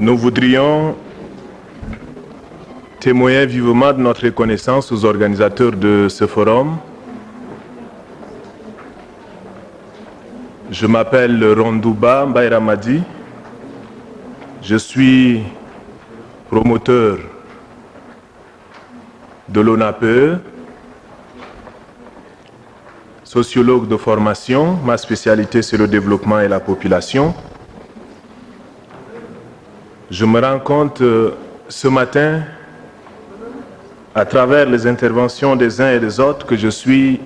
Nous voudrions témoigner vivement de notre reconnaissance aux organisateurs de ce forum. Je m'appelle Rondouba Mbaye-Ramadi. Je suis promoteur de l'ONAPE, sociologue de formation. Ma spécialité, c'est le développement et la population. Je me rends compte ce matin, à travers les interventions des uns et des autres, que je suis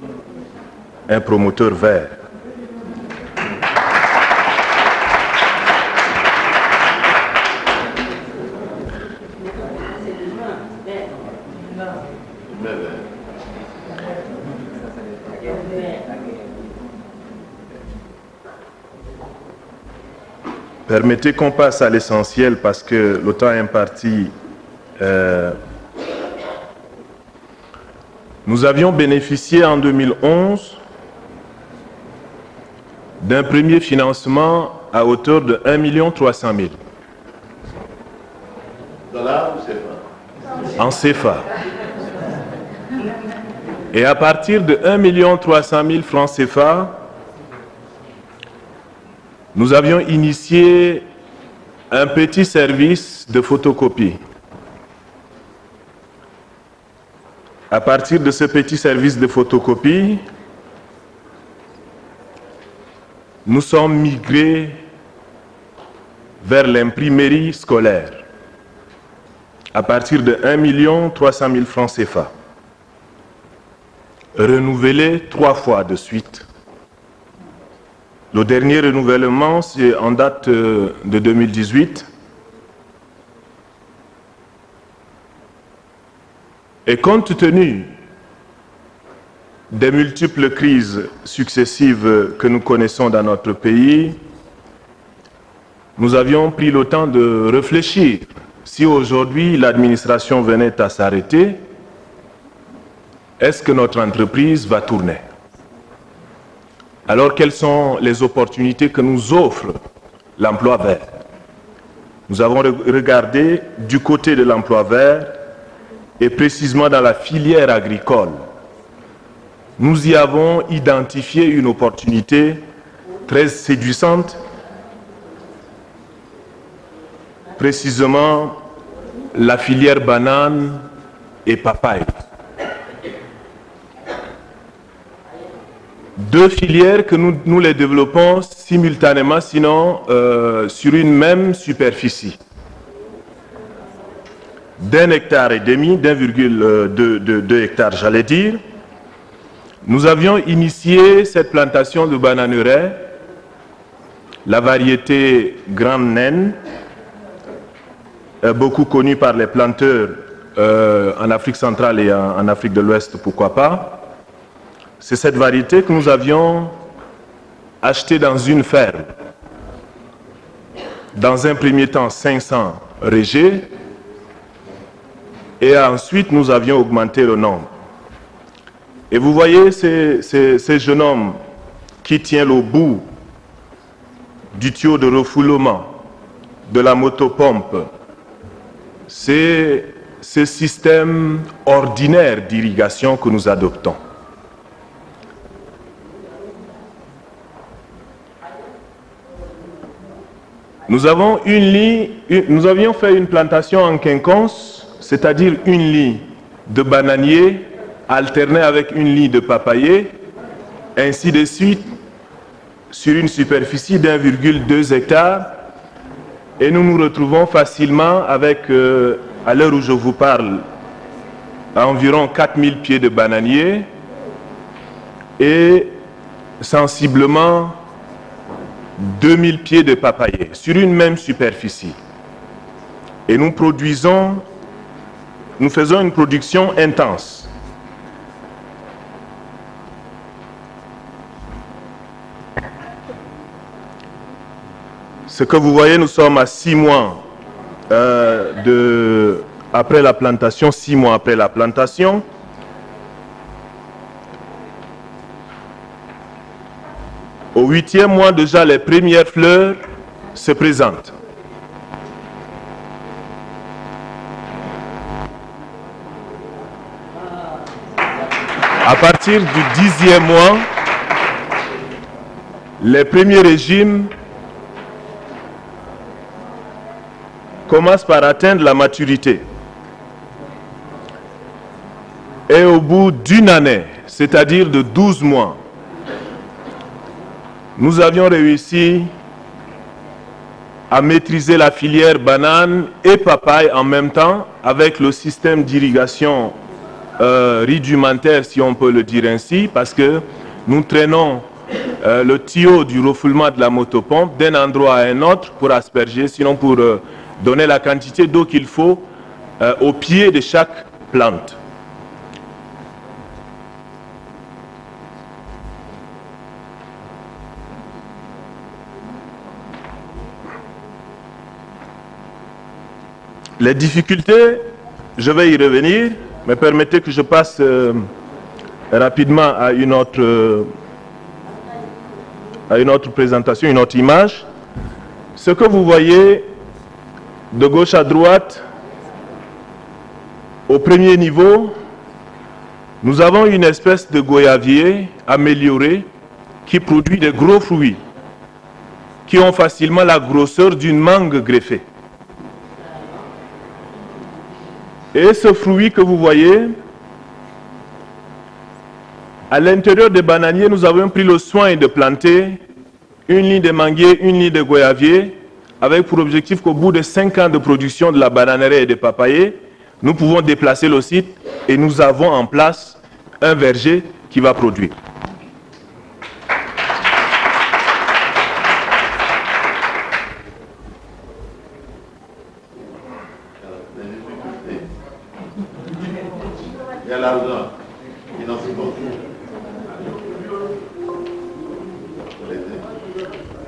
un promoteur vert. Permettez qu'on passe à l'essentiel parce que le temps imparti. Nous avions bénéficié en 2011 d'un premier financement à hauteur de 1 300 000. Dollars ou CFA? En CFA. Et à partir de 1 300 000 francs CFA, nous avions initié un petit service de photocopie. À partir de ce petit service de photocopie, nous sommes migrés vers l'imprimerie scolaire à partir de 1 300 000 francs CFA, renouvelé 3 fois de suite. Le dernier renouvellement, c'est en date de 2018. Et compte tenu des multiples crises successives que nous connaissons dans notre pays, nous avions pris le temps de réfléchir. Si aujourd'hui l'administration venait à s'arrêter, est-ce que notre entreprise va tourner? Alors, quelles sont les opportunités que nous offre l'emploi vert? Nous avons regardé du côté de l'emploi vert et précisément dans la filière agricole. Nous y avons identifié une opportunité très séduisante, précisément la filière banane et papaye. Deux filières que nous les développons simultanément, sinon sur une même superficie. d'1,5 hectare, d'1,2 hectare, j'allais dire. Nous avions initié cette plantation de bananeraies, la variété Grande Naine, beaucoup connue par les planteurs en Afrique centrale et en Afrique de l'Ouest, pourquoi pas. C'est cette variété que nous avions achetée dans une ferme. Dans un premier temps, 500 rejets. Et ensuite, nous avions augmenté le nombre. Et vous voyez ces jeunes hommes qui tiennent le bout du tuyau de refoulement de la motopompe. C'est ce système ordinaire d'irrigation que nous adoptons. Nous avions fait une plantation en quinconce, c'est-à-dire une ligne de bananiers alternée avec une ligne de papayers, ainsi de suite, sur une superficie d'1,2 hectare. Et nous nous retrouvons facilement avec, à l'heure où je vous parle, environ 4000 pieds de bananiers et sensiblement 2000 pieds de papayers sur une même superficie. Et nous faisons une production intense. Ce que vous voyez, nous sommes à 6 mois après la plantation, 6 mois après la plantation. Au 8e mois, déjà, les premières fleurs se présentent. À partir du 10e mois, les premiers régimes commencent par atteindre la maturité. Et au bout d'une année, c'est-à-dire de 12 mois, nous avions réussi à maîtriser la filière banane et papaye en même temps avec le système d'irrigation rudimentaire, si on peut le dire ainsi, parce que nous traînons le tuyau du refoulement de la motopompe d'un endroit à un autre pour asperger, sinon pour donner la quantité d'eau qu'il faut au pied de chaque plante. Les difficultés, je vais y revenir, mais permettez que je passe rapidement à une autre présentation, une autre image. Ce que vous voyez de gauche à droite, au premier niveau, nous avons une espèce de goyavier amélioré qui produit des gros fruits qui ont facilement la grosseur d'une mangue greffée. Et ce fruit que vous voyez, à l'intérieur des bananiers, nous avons pris le soin de planter une ligne de manguiers, une ligne de goyaviers, avec pour objectif qu'au bout de 5 ans de production de la bananerie et des papayers, nous pouvons déplacer le site et nous avons en place un verger qui va produire.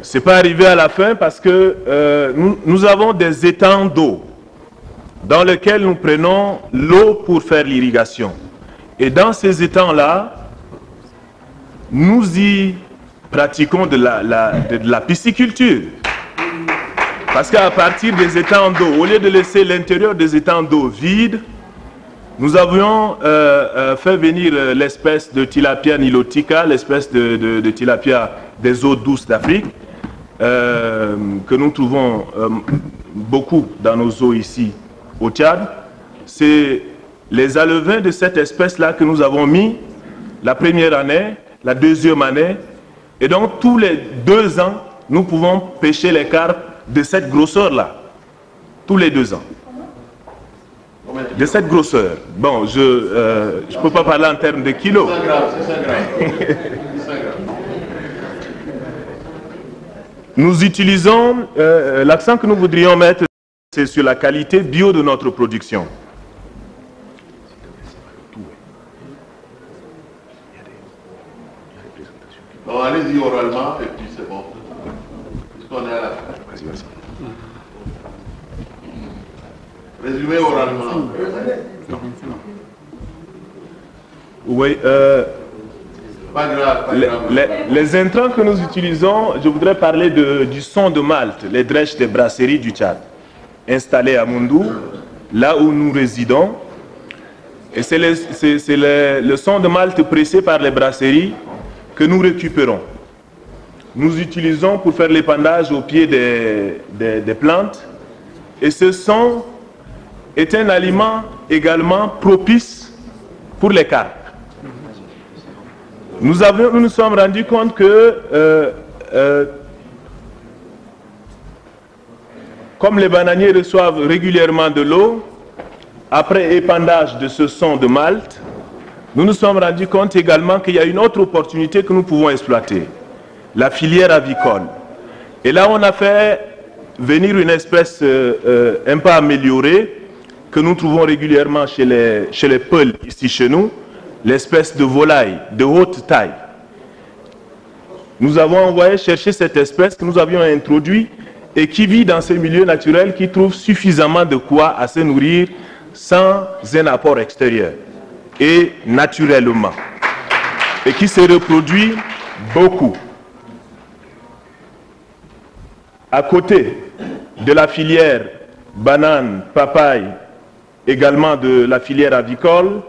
C'est pas arrivé à la fin parce que nous avons des étangs d'eau dans lesquels nous prenons l'eau pour faire l'irrigation. Et dans ces étangs-là, nous y pratiquons de la pisciculture. Parce qu'à partir des étangs d'eau, au lieu de laisser l'intérieur des étangs d'eau vide, nous avions fait venir l'espèce de tilapia nilotica, l'espèce de tilapia des eaux douces d'Afrique, que nous trouvons beaucoup dans nos eaux ici au Tchad. C'est les alevins de cette espèce-là que nous avons mis la première année, la deuxième année, et donc tous les 2 ans, nous pouvons pêcher les carpes de cette grosseur-là, tous les 2 ans. De cette grosseur. Bon, je ne peux pas parler en termes de kilos. C'est 100 grammes. Nous utilisons, l'accent que nous voudrions mettre, c'est sur la qualité bio de notre production. Bon, allez-y oralement et puis c'est bon. Puisqu'on est à la fin. Résumé oralement. Oui, pas grave, les intrants que nous utilisons, je voudrais parler du son de Malte, les drèches des brasseries du Tchad, installées à Moundou, là où nous résidons. Et c'est le son de Malte pressé par les brasseries que nous récupérons. Nous utilisons pour faire l'épandage au pied des plantes. Et ce son est un aliment également propice pour les carpes. Nous nous sommes rendus compte que, comme les bananiers reçoivent régulièrement de l'eau, après épandage de ce son de Malte, nous nous sommes rendus compte également qu'il y a une autre opportunité que nous pouvons exploiter, la filière avicole. Et là, on a fait venir une espèce un peu améliorée que nous trouvons régulièrement chez les Peuls, ici chez nous, l'espèce de volaille de haute taille. Nous avons envoyé chercher cette espèce que nous avions introduite et qui vit dans ces milieux naturels, qui trouve suffisamment de quoi à se nourrir sans un apport extérieur et naturellement, et qui se reproduit beaucoup. À côté de la filière banane, papaye, également de la filière avicole,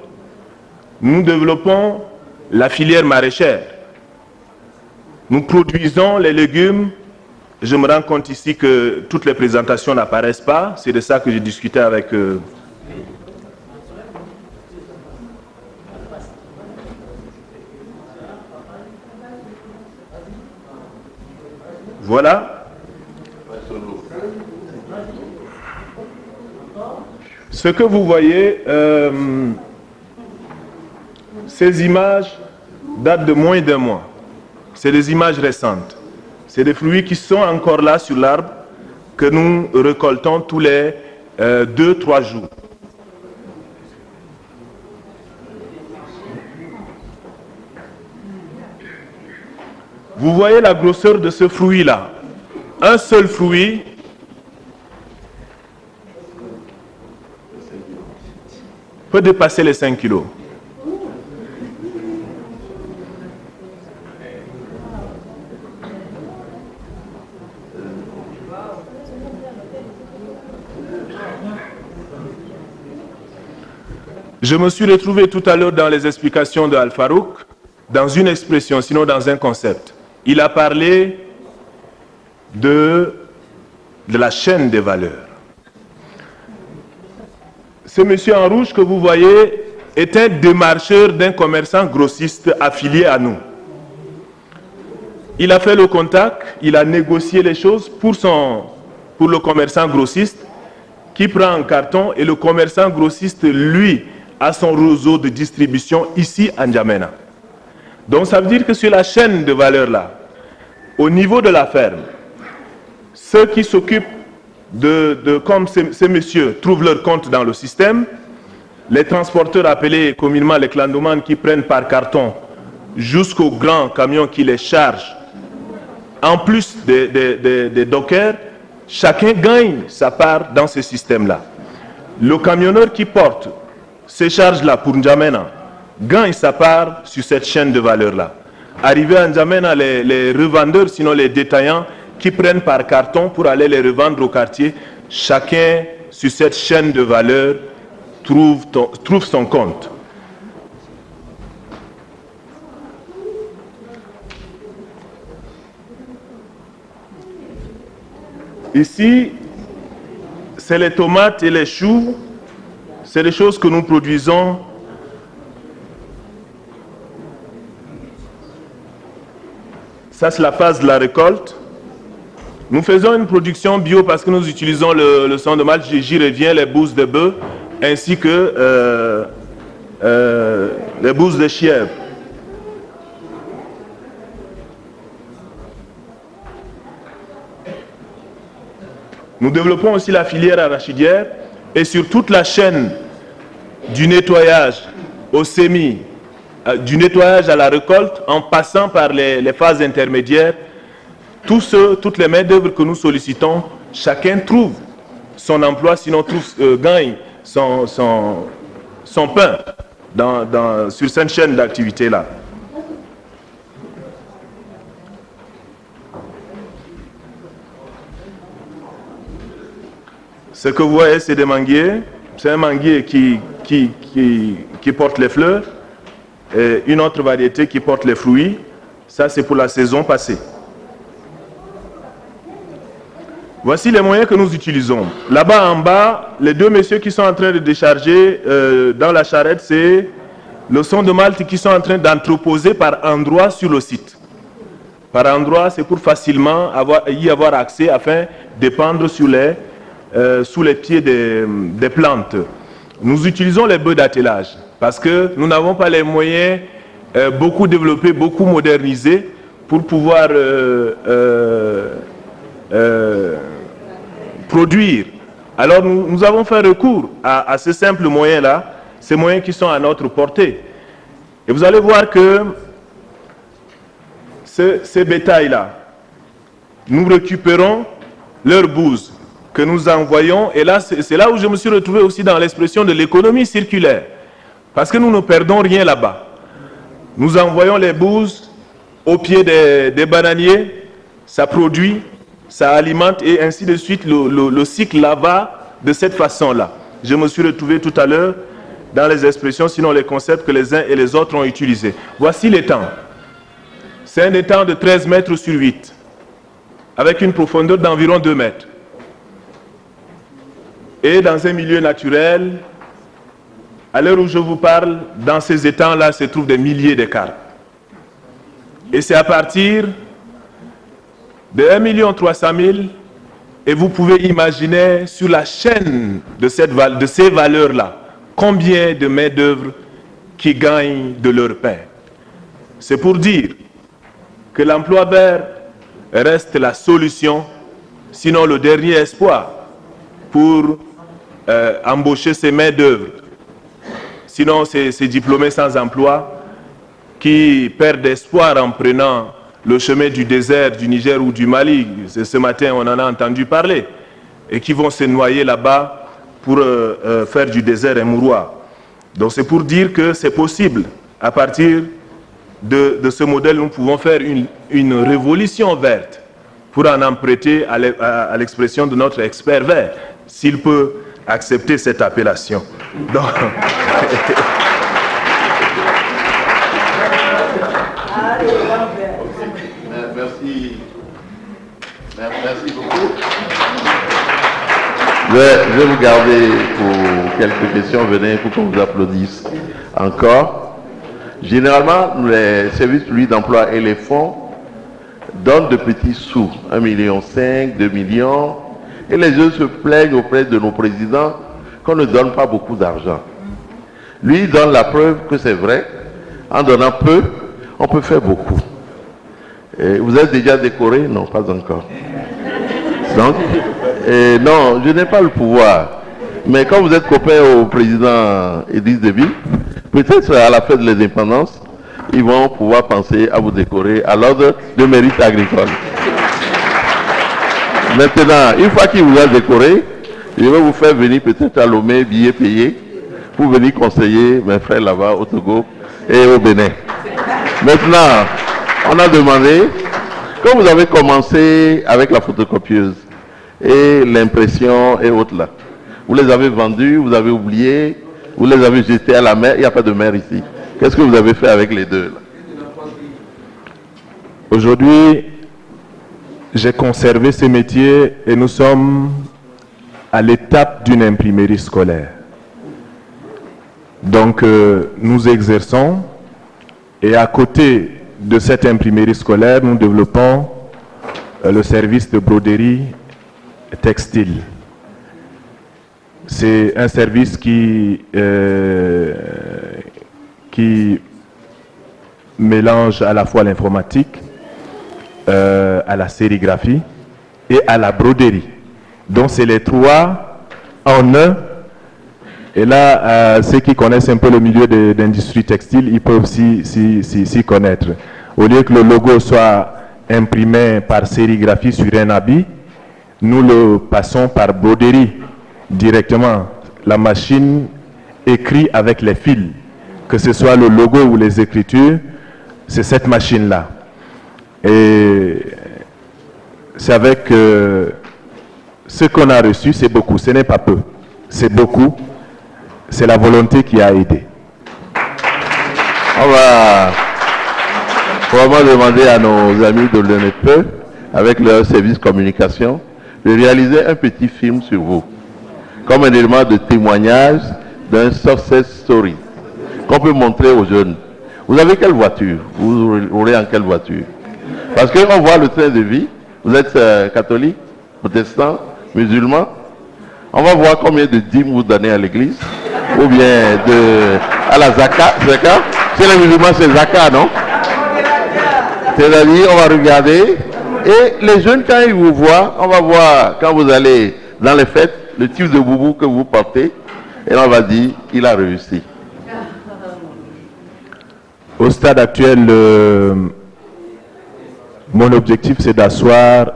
nous développons la filière maraîchère. Nous produisons les légumes. Je me rends compte ici que toutes les présentations n'apparaissent pas. C'est de ça que j'ai discuté avec... Voilà. Ce que vous voyez, ces images datent de moins d'un mois. C'est des images récentes. C'est des fruits qui sont encore là sur l'arbre, que nous récoltons tous les 2-3 jours. Vous voyez la grosseur de ce fruit-là. Un seul fruit peut dépasser les 5 kilos. Je me suis retrouvé tout à l'heure dans les explications de Al-Farouk, dans une expression, sinon dans un concept. Il a parlé de la chaîne des valeurs. Ce monsieur en rouge que vous voyez est un démarcheur d'un commerçant grossiste affilié à nous. Il a fait le contact, il a négocié les choses pour le commerçant grossiste qui prend un carton et le commerçant grossiste, lui, a son réseau de distribution ici à N'Djamena. Donc ça veut dire que sur la chaîne de valeur là, au niveau de la ferme, ceux qui s'occupent comme ces messieurs trouvent leur compte dans le système, les transporteurs appelés communément les clandomans qui prennent par carton jusqu'au grand camion qui les charge, en plus des dockers, chacun gagne sa part dans ce système-là. Le camionneur qui porte ces charges-là pour N'Djamena gagne sa part sur cette chaîne de valeur-là. Arrivé à N'Djamena, les revendeurs, sinon les détaillants, qui prennent par carton pour aller les revendre au quartier, chacun sur cette chaîne de valeur trouve son compte. Ici, c'est les tomates et les choux, c'est des choses que nous produisons. Ça, c'est la phase de la récolte. Nous faisons une production bio parce que nous utilisons le sang de mâle, j'y reviens, les bousses de bœuf, ainsi que les bousses de chèvre. Nous développons aussi la filière arachidière et sur toute la chaîne du nettoyage au semis, du nettoyage à la récolte, en passant par les phases intermédiaires, toutes les main-d'œuvre que nous sollicitons, chacun trouve son emploi, sinon gagne son pain sur cette chaîne d'activité-là. Ce que vous voyez, c'est des manguiers. C'est un manguier qui porte les fleurs et une autre variété qui porte les fruits. Ça, c'est pour la saison passée. Voici les moyens que nous utilisons. Là-bas en bas, les deux messieurs qui sont en train de décharger dans la charrette, c'est le son de Malte qui sont en train d'entreposer par endroit sur le site. Par endroit, c'est pour facilement y avoir accès afin de pendre sous les pieds des plantes. Nous utilisons les bœufs d'attelage parce que nous n'avons pas les moyens beaucoup développés, beaucoup modernisés pour pouvoir produire. Alors nous avons fait recours à ces simples moyens-là, ces moyens qui sont à notre portée. Et vous allez voir que ces bétails-là, nous récupérons leurs bouses que nous envoyons, et là c'est là où je me suis retrouvé aussi dans l'expression de l'économie circulaire, parce que nous ne perdons rien là-bas. Nous envoyons les bouses au pied des bananiers, ça produit, ça alimente, et ainsi de suite, le cycle là va de cette façon-là. Je me suis retrouvé tout à l'heure dans les expressions, sinon les concepts que les uns et les autres ont utilisés. Voici l'étang. C'est un étang de 13 mètres sur 8, avec une profondeur d'environ 2 mètres. Et dans un milieu naturel, à l'heure où je vous parle, dans ces étangs-là se trouvent des milliers de carpes. Et c'est à partir de 1 300 000, et vous pouvez imaginer sur la chaîne de ces valeurs-là, combien de main-d'œuvre qui gagnent de leur pain. C'est pour dire que l'emploi vert reste la solution, sinon le dernier espoir pour embaucher ces main-d'œuvre. Sinon, ces diplômés sans emploi qui perdent espoir en prenant le chemin du désert du Niger ou du Mali, ce matin on en a entendu parler, et qui vont se noyer là-bas pour faire du désert un mouroir. Donc c'est pour dire que c'est possible. À partir de ce modèle, nous pouvons faire une révolution verte pour en emprunter à l'expression de notre expert vert, s'il peut accepter cette appellation. Donc, Merci beaucoup. Je vais vous garder pour quelques questions. Venez pour qu'on vous applaudisse encore. Généralement, les services publics d'emploi et les fonds donnent de petits sous, 1,5 million, 2 millions. Et les jeunes se plaignent auprès de nos présidents qu'on ne donne pas beaucoup d'argent. Lui donne la preuve que c'est vrai. En donnant peu, on peut faire beaucoup. Et vous êtes déjà décoré? Non, pas encore. Donc, non, je n'ai pas le pouvoir. Mais quand vous êtes copain au président Idriss Déby, peut-être à la fête de l'indépendance, ils vont pouvoir penser à vous décorer à l'ordre de mérite agricole. Maintenant, une fois qu'il vous a décoré, je vais vous faire venir peut-être à Lomé, billet payé, pour venir conseiller mes frères là-bas au Togo et au Bénin. Maintenant, on a demandé, quand vous avez commencé avec la photocopieuse et l'impression et autres là, vous les avez vendus, vous avez oublié, vous les avez jetés à la mer, il n'y a pas de mer ici. Qu'est-ce que vous avez fait avec les deux là? Aujourd'hui, j'ai conservé ce métier et nous sommes à l'étape d'une imprimerie scolaire. Donc, nous exerçons et à côté de cette imprimerie scolaire, nous développons le service de broderie textile. C'est un service qui mélange à la fois l'informatique, à la sérigraphie et à la broderie. Donc c'est les trois en un. Et là, ceux qui connaissent un peu le milieu de l'industrie textile, ils peuvent s'y connaître. Au lieu que le logo soit imprimé par sérigraphie sur un habit, nous le passons par broderie directement. La machine écrit avec les fils, que ce soit le logo ou les écritures, c'est cette machine-là. Et c'est avec ce qu'on a reçu, c'est beaucoup, ce n'est pas peu, c'est beaucoup, c'est la volonté qui a aidé. On va vraiment demander à nos amis de l'UNEP, avec leur service communication, de réaliser un petit film sur vous, comme un élément de témoignage d'un success story, qu'on peut montrer aux jeunes. Vous avez quelle voiture? Vous roulez en quelle voiture? Parce qu'on voit le train de vie. Vous êtes catholique, protestant, musulman. On va voir combien de dîmes vous donnez à l'église. Ou bien à la Zaka. Chez les musulmans, c'est Zaka, non? C'est-à-dire, on va regarder. Et les jeunes, quand ils vous voient, on va voir, quand vous allez dans les fêtes, le type de boubou que vous portez. Et on va dire, il a réussi. Au stade actuel, mon objectif, c'est d'asseoir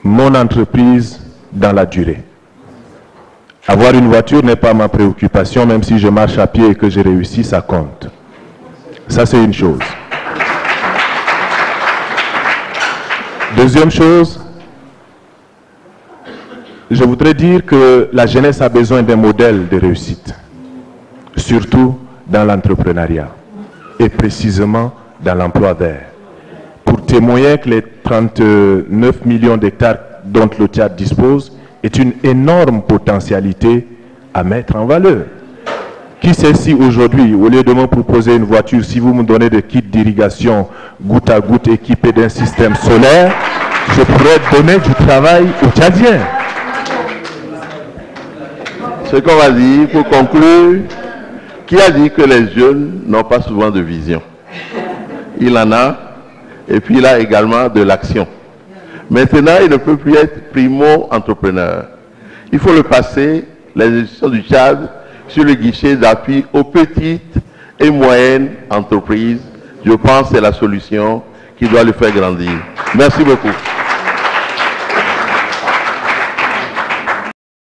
mon entreprise dans la durée. Avoir une voiture n'est pas ma préoccupation, même si je marche à pied et que j'ai réussi, ça compte. Ça, c'est une chose. Deuxième chose, je voudrais dire que la jeunesse a besoin d'un modèle de réussite. surtout dans l'entrepreneuriat et précisément dans l'emploi vert. Pour témoigner que les 39 millions d'hectares dont le Tchad dispose est une énorme potentialité à mettre en valeur. Qui sait si aujourd'hui, au lieu de me proposer une voiture, si vous me donnez des kits d'irrigation goutte à goutte équipés d'un système solaire, je pourrais donner du travail aux Tchadiens. Ce qu'on va dire, pour conclure, qui a dit que les jeunes n'ont pas souvent de vision? Il en a, et puis il a également de l'action. Maintenant, il ne peut plus être primo-entrepreneur. Il faut le passer, les institutions du Tchad, sur le guichet d'appui aux petites et moyennes entreprises. Je pense que c'est la solution qui doit le faire grandir. Merci beaucoup.